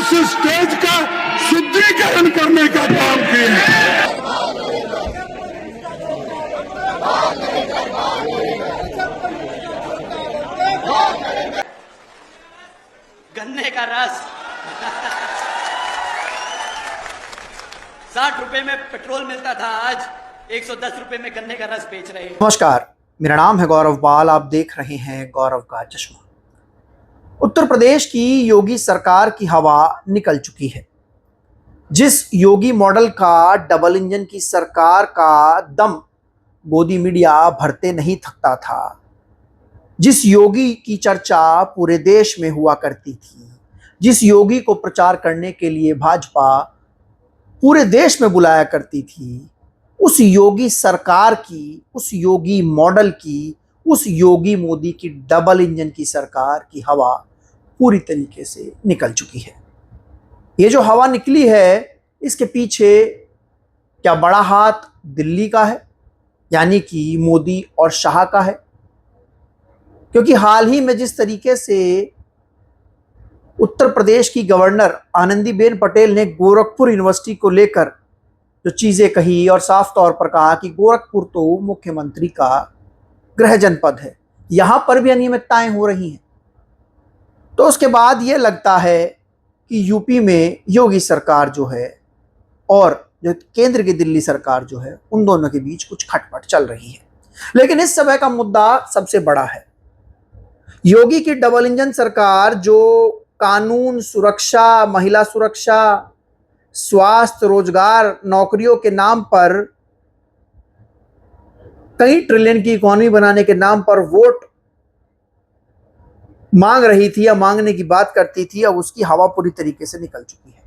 उस स्टेज का शुद्धिकरण करने का काम किया। गन्ने का रस 60 रुपए में पेट्रोल मिलता था, आज 110 रुपए में गन्ने का रस बेच रहे हैं। नमस्कार, मेरा नाम है गौरव बाल। आप देख रहे हैं गौरव का चश्मा। उत्तर प्रदेश की योगी सरकार की हवा निकल चुकी है। जिस योगी मॉडल का डबल इंजन की सरकार का दम गोदी मीडिया भरते नहीं थकता था, जिस योगी की चर्चा पूरे देश में हुआ करती थी, जिस योगी को प्रचार करने के लिए भाजपा पूरे देश में बुलाया करती थी, उस योगी सरकार की, उस योगी मॉडल की, उस योगी मोदी की डबल इंजन की सरकार की हवा पूरी तरीके से निकल चुकी है। ये जो हवा निकली है, इसके पीछे क्या बड़ा हाथ दिल्ली का है, यानी कि मोदी और शाह का है? क्योंकि हाल ही में जिस तरीके से उत्तर प्रदेश की गवर्नर आनंदीबेन पटेल ने गोरखपुर यूनिवर्सिटी को लेकर जो चीज़ें कही और साफ तौर पर कहा कि गोरखपुर तो मुख्यमंत्री का गृह जनपद है, यहाँ पर भी अनियमितताएं हो रही हैं, तो उसके बाद ये लगता है कि यूपी में योगी सरकार जो है और जो केंद्र की दिल्ली सरकार जो है, उन दोनों के बीच कुछ खटपट चल रही है। लेकिन इस समय का मुद्दा सबसे बड़ा है। योगी की डबल इंजन सरकार जो कानून, सुरक्षा, महिला सुरक्षा, स्वास्थ्य, रोजगार, नौकरियों के नाम पर, कई ट्रिलियन की इकोनॉमी बनाने के नाम पर वोट मांग रही थी या मांगने की बात करती थी, अब उसकी हवा पूरी तरीके से निकल चुकी है।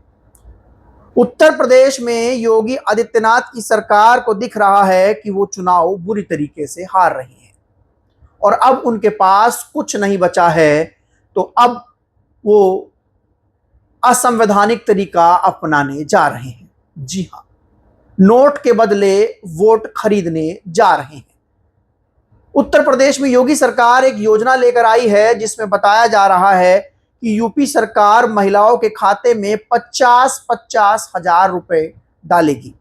उत्तर प्रदेश में योगी आदित्यनाथ की सरकार को दिख रहा है कि वो चुनाव बुरी तरीके से हार रही है और अब उनके पास कुछ नहीं बचा है, तो अब वो असंवैधानिक तरीका अपनाने जा रहे हैं। जी हां, नोट के बदले वोट खरीदने जा रहे हैं। उत्तर प्रदेश में योगी सरकार एक योजना लेकर आई है जिसमें बताया जा रहा है कि यूपी सरकार महिलाओं के खाते में 50-50 हजार रुपए डालेगी।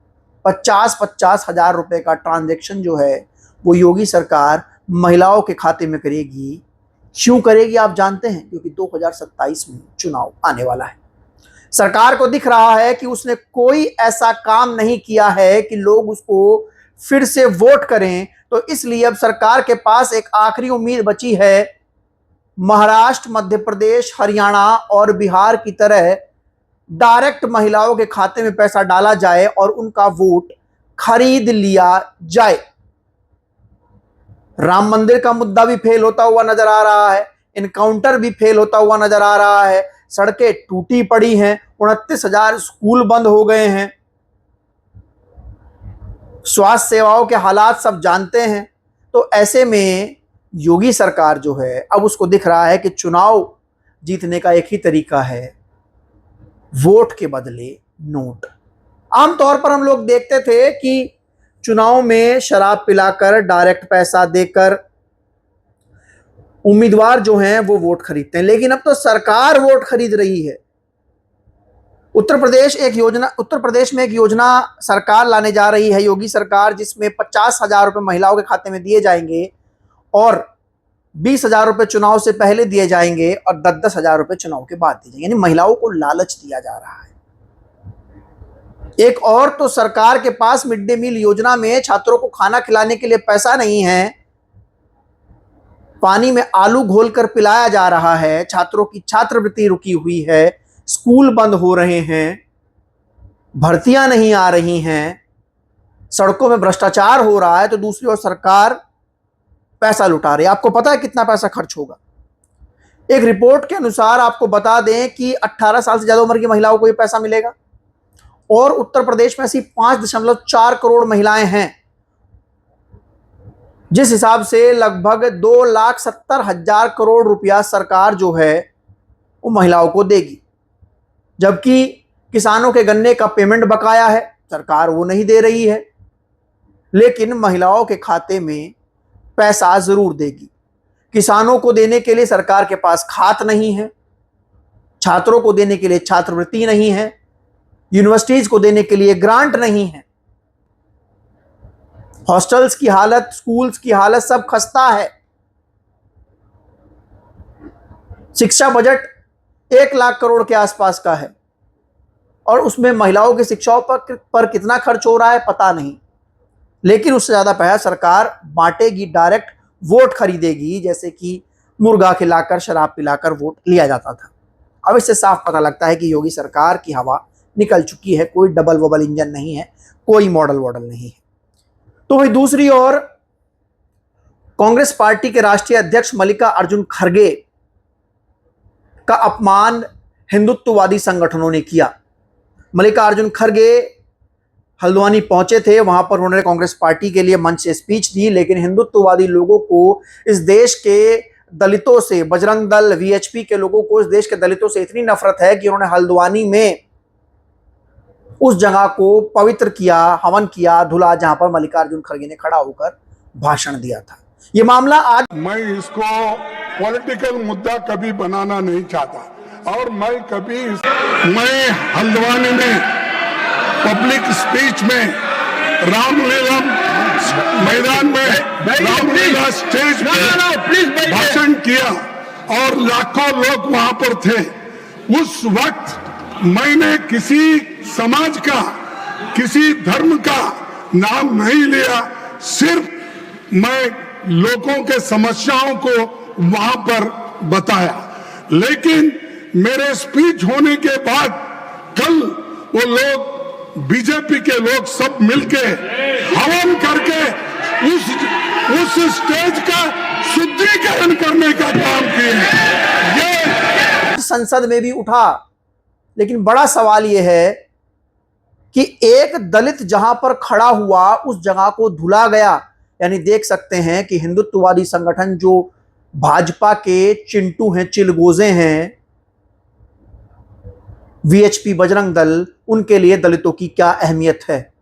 50-50 हजार रुपए का ट्रांजैक्शन जो है वो योगी सरकार महिलाओं के खाते में करेगी। क्यों करेगी आप जानते हैं? क्योंकि 2027 में चुनाव आने वाला है। सरकार को दिख रहा है कि उसने कोई ऐसा काम नहीं किया है कि लोग उसको फिर से वोट करें, तो इसलिए अब सरकार के पास एक आखिरी उम्मीद बची है। महाराष्ट्र, मध्य प्रदेश, हरियाणा और बिहार की तरह डायरेक्ट महिलाओं के खाते में पैसा डाला जाए और उनका वोट खरीद लिया जाए। राम मंदिर का मुद्दा भी फेल होता हुआ नजर आ रहा है, इनकाउंटर भी फेल होता हुआ नजर आ रहा है, सड़कें टूटी पड़ी हैं, 29,000 स्कूल बंद हो गए हैं, स्वास्थ्य सेवाओं के हालात सब जानते हैं। तो ऐसे में योगी सरकार जो है, अब उसको दिख रहा है कि चुनाव जीतने का एक ही तरीका है, वोट के बदले नोट। आमतौर पर हम लोग देखते थे कि चुनाव में शराब पिलाकर, डायरेक्ट पैसा देकर उम्मीदवार जो हैं वो वोट खरीदते हैं, लेकिन अब तो सरकार वोट खरीद रही है। उत्तर प्रदेश में एक योजना सरकार लाने जा रही है, योगी सरकार, जिसमें 50,000 रुपए महिलाओं के खाते में दिए जाएंगे और 20,000 रुपए चुनाव से पहले दिए जाएंगे और 10-10 हजार रुपए चुनाव के बाद दिए जाएंगे। यानी महिलाओं को लालच दिया जा रहा है। एक और तो सरकार के पास मिड डे मील योजना में छात्रों को खाना खिलाने के लिए पैसा नहीं है, पानी में आलू घोलकर पिलाया जा रहा है, छात्रों की छात्रवृत्ति रुकी हुई है, स्कूल बंद हो रहे हैं, भर्तियां नहीं आ रही हैं, सड़कों में भ्रष्टाचार हो रहा है, तो दूसरी ओर सरकार पैसा लुटा रही है। आपको पता है कितना पैसा खर्च होगा? एक रिपोर्ट के अनुसार आपको बता दें कि 18 साल से ज्यादा उम्र की महिलाओं को यह पैसा मिलेगा और उत्तर प्रदेश में ऐसी 5.4 करोड़ महिलाएं हैं, जिस हिसाब से लगभग 2,70,000 करोड़ रुपया सरकार जो है वो महिलाओं को देगी। जबकि किसानों के गन्ने का पेमेंट बकाया है, सरकार वो नहीं दे रही है, लेकिन महिलाओं के खाते में पैसा जरूर देगी। किसानों को देने के लिए सरकार के पास खात नहीं है, छात्रों को देने के लिए छात्रवृत्ति नहीं है, यूनिवर्सिटीज को देने के लिए ग्रांट नहीं है, हॉस्टल्स की हालत, स्कूल्स की हालत सब खस्ता है। शिक्षा बजट 1 लाख करोड़ के आसपास का है और उसमें महिलाओं की शिक्षाओं पर कितना खर्च हो रहा है पता नहीं, लेकिन उससे ज्यादा पैसा सरकार बांटेगी, डायरेक्ट वोट खरीदेगी, जैसे कि मुर्गा खिलाकर शराब पिलाकर वोट लिया जाता था। अब इससे साफ पता लगता है कि योगी सरकार की हवा निकल चुकी है, कोई डबल वबल इंजन नहीं है, कोई मॉडल नहीं है। तो वही दूसरी ओर कांग्रेस पार्टी के राष्ट्रीय अध्यक्ष मल्लिकार्जुन खड़गे का अपमान हिंदुत्ववादी संगठनों ने किया। मल्लिकार्जुन खड़गे हल्द्वानी पहुंचे थे, वहां पर उन्होंने कांग्रेस पार्टी के लिए मंच से स्पीच दी, लेकिन हिंदुत्ववादी लोगों को, इस देश के दलितों से, बजरंग दल वीएचपी के लोगों को इस देश के दलितों से इतनी नफरत है कि उन्होंने हल्द्वानी में उस जगह को पवित्र किया, हवन किया, धुला, जहां पर मल्लिकार्जुन खड़गे ने खड़ा होकर भाषण दिया था। ये मामला आज मैं इसको पॉलिटिकल मुद्दा कभी बनाना नहीं चाहता और मैं हल्द्वानी में पब्लिक स्पीच में रामलीला मैदान में रामलीला स्टेज पे भाषण किया और लाखों लोग वहां पर थे। उस वक्त मैंने किसी समाज का, किसी धर्म का नाम नहीं लिया, सिर्फ मैं लोगों के समस्याओं को वहां पर बताया। लेकिन मेरे स्पीच होने के बाद कल वो लोग, बीजेपी के लोग सब मिलके हवन करके उस स्टेज का शुद्धिकरण करने का काम किए। ये संसद में भी उठा, लेकिन बड़ा सवाल यह है कि एक दलित जहां पर खड़ा हुआ उस जगह को धुला गया। यानी देख सकते हैं कि हिंदुत्ववादी संगठन जो भाजपा के चिंटू हैं, चिलगोजे हैं, वीएचपी, बजरंग दल, उनके लिए दलितों की क्या अहमियत है।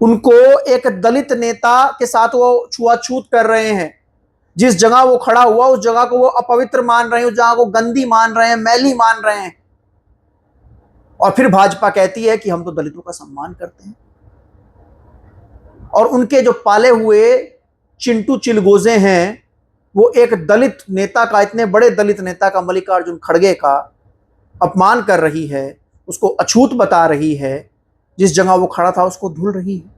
उनको एक दलित नेता के साथ वो छुआछूत कर रहे हैं। जिस जगह वो खड़ा हुआ उस जगह को वो अपवित्र मान रहे हैं, उस जगह को गंदी मान रहे हैं, मैली मान रहे हैं। और फिर भाजपा कहती है कि हम तो दलितों का सम्मान करते हैं। और उनके जो पाले हुए चिंटू चिलगोजे हैं, वो एक दलित नेता का, इतने बड़े दलित नेता का, मल्लिकार्जुन खड़गे का अपमान कर रही है, उसको अछूत बता रही है, जिस जगह वो खड़ा था उसको धुल रही है।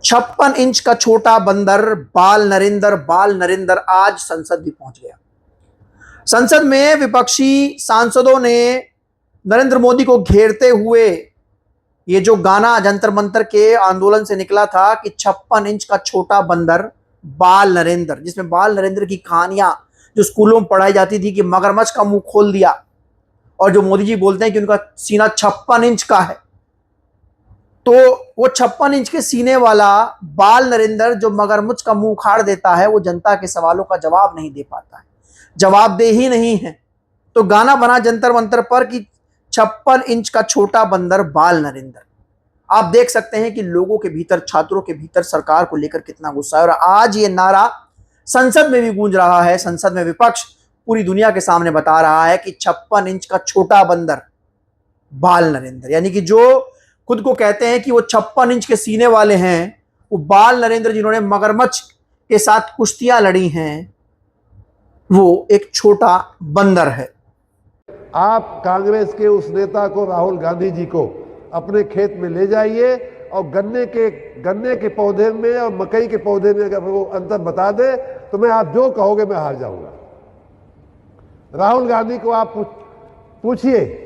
छप्पन इंच का छोटा बंदर बाल नरेंद्र आज संसद भी पहुंच गया। संसद में विपक्षी सांसदों ने नरेंद्र मोदी को घेरते हुए ये जो गाना जंतर मंतर के आंदोलन से निकला था कि 56 इंच का छोटा बंदर बाल नरेंद्र, जिसमें बाल नरेंद्र की कहानियां जो स्कूलों में पढ़ाई जाती थी कि मगरमच्छ का मुंह खोल दिया, और जो मोदी जी बोलते हैं कि उनका सीना 56 इंच का है, तो वो 56 इंच के सीने वाला बाल नरेंद्र जो मगरमच्छ का मुंह उखाड़ देता है, वो जनता के सवालों का जवाब नहीं दे पाता है, जवाबदेही नहीं है। तो गाना बना जंतर मंतर पर कि 56 इंच का छोटा बंदर बाल नरेंद्र। आप देख सकते हैं कि लोगों के भीतर, छात्रों के भीतर सरकार को लेकर कितना गुस्सा है। और आज ये नारा संसद में भी गूंज रहा है। संसद में विपक्ष पूरी दुनिया के सामने बता रहा है कि 56 इंच का छोटा बंदर बाल नरेंद्र, यानी कि जो खुद को कहते हैं कि वो 56 इंच के सीने वाले हैं, वो बाल नरेंद्र जिन्होंने मगरमच्छ के साथ कुश्तियां लड़ी हैं, वो एक छोटा बंदर है। आप कांग्रेस के उस नेता को, राहुल गांधी जी को, अपने खेत में ले जाइए और गन्ने के पौधे में और मकई के पौधे में अगर वो अंतर बता दे तो मैं आप जो कहोगे मैं हार जाऊंगा। राहुल गांधी को आप पूछिए,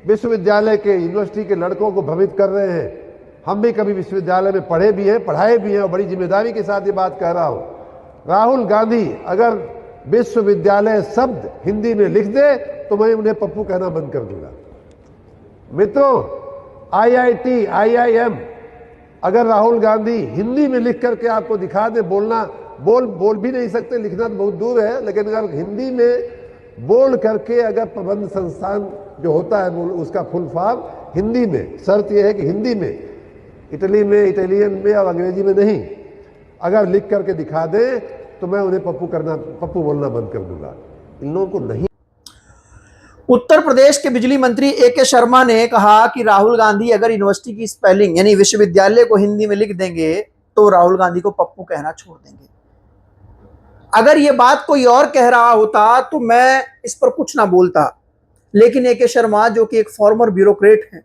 विश्वविद्यालय के, यूनिवर्सिटी के लड़कों को भ्रमित कर रहे हैं। हम भी कभी विश्वविद्यालय में पढ़े भी हैं, पढ़ाए भी हैं, और बड़ी जिम्मेदारी के साथ ये बात कह रहा हूं। राहुल गांधी अगर विश्वविद्यालय शब्द हिंदी में लिख दे तो मैं उन्हें पप्पू कहना बंद कर दूंगा। मित्रों, IIT, IIM अगर राहुल गांधी हिंदी में लिख करके आपको दिखा दे, बोल भी नहीं सकते, लिखना तो बहुत दूर है, लेकिन अगर हिंदी में बोल करके अगर प्रबंध संस्थान जो होता है उसका फुल फॉर्म हिंदी में, शर्त यह है कि हिंदी में, इटली में, इटालियन में और अंग्रेजी में नहीं, अगर लिख करके दिखा दे तो मैं उन्हें पप्पू बोलना बंद कर दूंगा। इन लोगों को नहीं। उत्तर प्रदेश के बिजली मंत्री ए.के. शर्मा ने कहा कि राहुल गांधी अगर यूनिवर्सिटी की स्पेलिंग यानी विश्वविद्यालय को हिंदी में लिख देंगे तो राहुल गांधी को पप्पू कहना छोड़ देंगे। अगर ये बात कोई और कह रहा होता तो मैं इस पर कुछ ना बोलता, लेकिन ए.के. शर्मा जो कि एक फॉर्मर ब्यूरोक्रेट हैं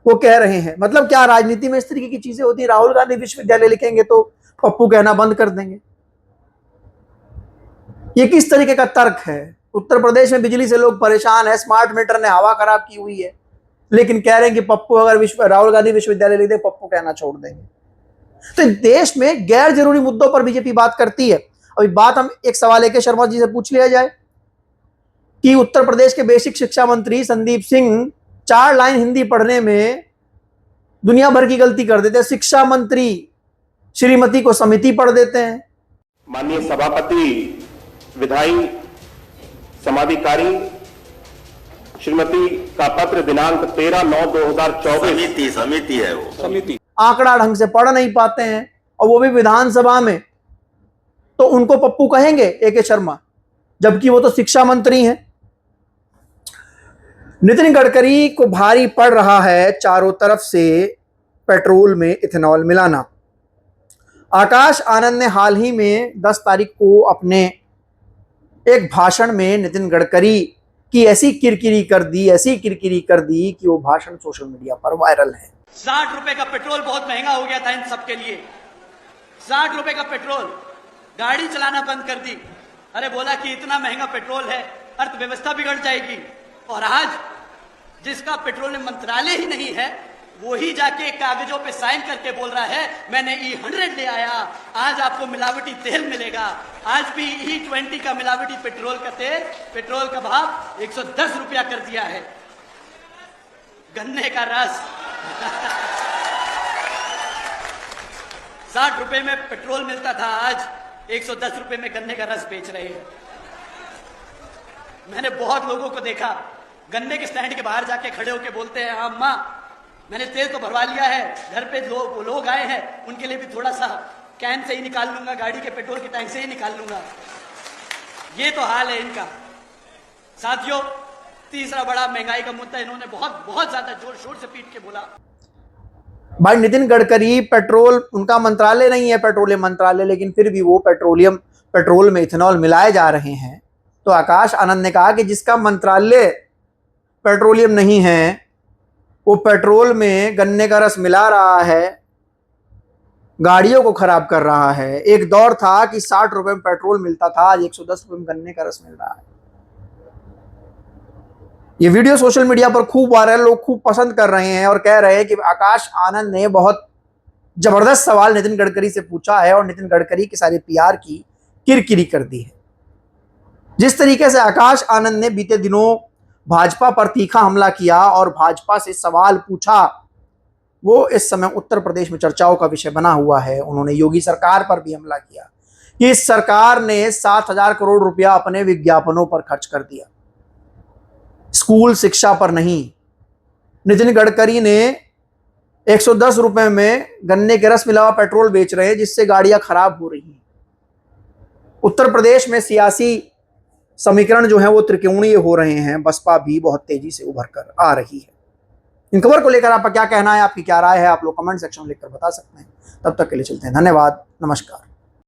वो कह रहे हैं। मतलब क्या राजनीति में इस तरीके की चीजें होती है? राहुल गांधी विश्वविद्यालय लिखेंगे तो पप्पू कहना बंद कर देंगे। ये किस तरीके का तर्क है? उत्तर प्रदेश में बिजली से लोग परेशान है, स्मार्ट मीटर ने हवा खराब की हुई है, लेकिन कह रहे हैं कि पप्पू अगर राहुल गांधी विश्वविद्यालय लिख दे पप्पू कहना छोड़ देंगे। तो देश में गैर जरूरी मुद्दों पर बीजेपी बात करती है। अभी बात हम एक सवाल ए.के. शर्मा जी से पूछ लिया जाए कि उत्तर प्रदेश के बेसिक शिक्षा मंत्री संदीप सिंह 4 लाइन हिंदी पढ़ने में दुनिया भर की गलती कर देते हैं। शिक्षा मंत्री श्रीमती को समिति पढ़ देते हैं। माननीय सभापति विधायी समाधिकारी श्रीमती का पत्र दिनांक 13/9/2024 समिति है वो समिति आंकड़ा ढंग से पढ़ नहीं पाते हैं और वो भी विधानसभा में, तो उनको पप्पू कहेंगे ए.के. शर्मा, जबकि वो तो शिक्षा मंत्री हैं। नितिन गडकरी को भारी पड़ रहा है चारों तरफ से पेट्रोल में इथेनॉल मिलाना। आकाश आनंद ने हाल ही में 10 तारीख को अपने एक भाषण में नितिन गडकरी की ऐसी किरकिरी कर दी कि वो भाषण सोशल मीडिया पर वायरल है। 60 रुपए का पेट्रोल बहुत महंगा हो गया था इन सबके लिए। 60 रुपए का पेट्रोल, गाड़ी चलाना बंद कर दी। अरे बोला कि इतना महंगा पेट्रोल है, अर्थव्यवस्था बिगड़ जाएगी। और आज जिसका पेट्रोलियम मंत्रालय ही नहीं है वो ही जाके कागजों पे साइन करके बोल रहा है मैंने E100 ले आया, आज आपको मिलावटी तेल मिलेगा। आज भी E20 का मिलावटी पेट्रोल का भाव 110 रुपया कर दिया है। गन्ने का रस 60 रुपए में पेट्रोल मिलता था, आज 110 रुपए में गन्ने का रस बेच रहे हैं। मैंने बहुत लोगों को देखा गन्ने के स्टैंड के बाहर जाके खड़े होके बोलते हैं अम्मा मैंने तेल तो भरवा लिया है, घर पे लोग आए हैं उनके लिए भी थोड़ा सा कैन से ही निकाल लूंगा, गाड़ी के पेट्रोल के टैंक से ही निकाल लूंगा। ये तो हाल है इनका। साथियों, तीसरा बड़ा महंगाई का मुद्दा इन्होंने बहुत ज्यादा जोर शोर से पीट के बोला। भाई नितिन गडकरी पेट्रोल उनका मंत्रालय नहीं है, पेट्रोलियम मंत्रालय, लेकिन फिर भी वो पेट्रोल में इथेनॉल मिलाए जा रहे हैं। तो आकाश आनंद ने कहा कि जिसका मंत्रालय पेट्रोलियम नहीं है वो पेट्रोल में गन्ने का रस मिला रहा है, गाड़ियों को खराब कर रहा है। एक दौर था कि 60 रुपए में पेट्रोल मिलता था, आज 110 रुपए में गन्ने का रस मिल रहा है। ये वीडियो सोशल मीडिया पर खूब वायरल, लोग खूब पसंद कर रहे हैं और कह रहे हैं कि आकाश आनंद ने बहुत जबरदस्त सवाल नितिन गडकरी से पूछा है और नितिन गडकरी के सारे PR की किरकिरी कर दी है। जिस तरीके से आकाश आनंद ने बीते दिनों भाजपा पर तीखा हमला किया और भाजपा से सवाल पूछा, वो इस समय उत्तर प्रदेश में चर्चाओं का विषय बना हुआ है। उन्होंने योगी सरकार पर भी हमला किया कि इस सरकार ने 7,000 करोड़ रुपया अपने विज्ञापनों पर खर्च कर दिया, स्कूल शिक्षा पर नहीं। नितिन गडकरी ने 110 रुपए में गन्ने के रस मिला हुआ पेट्रोल बेच रहे हैं, जिससे गाड़ियां खराब हो रही हैं। उत्तर प्रदेश में सियासी समीकरण जो है वो त्रिकोणीय हो रहे हैं। बसपा भी बहुत तेजी से उभर कर आ रही है। इन खबर को लेकर आपका क्या कहना है, आपकी क्या राय है, आप लोग कमेंट सेक्शन में लिखकर बता सकते हैं। तब तक के लिए चलते हैं, धन्यवाद, नमस्कार।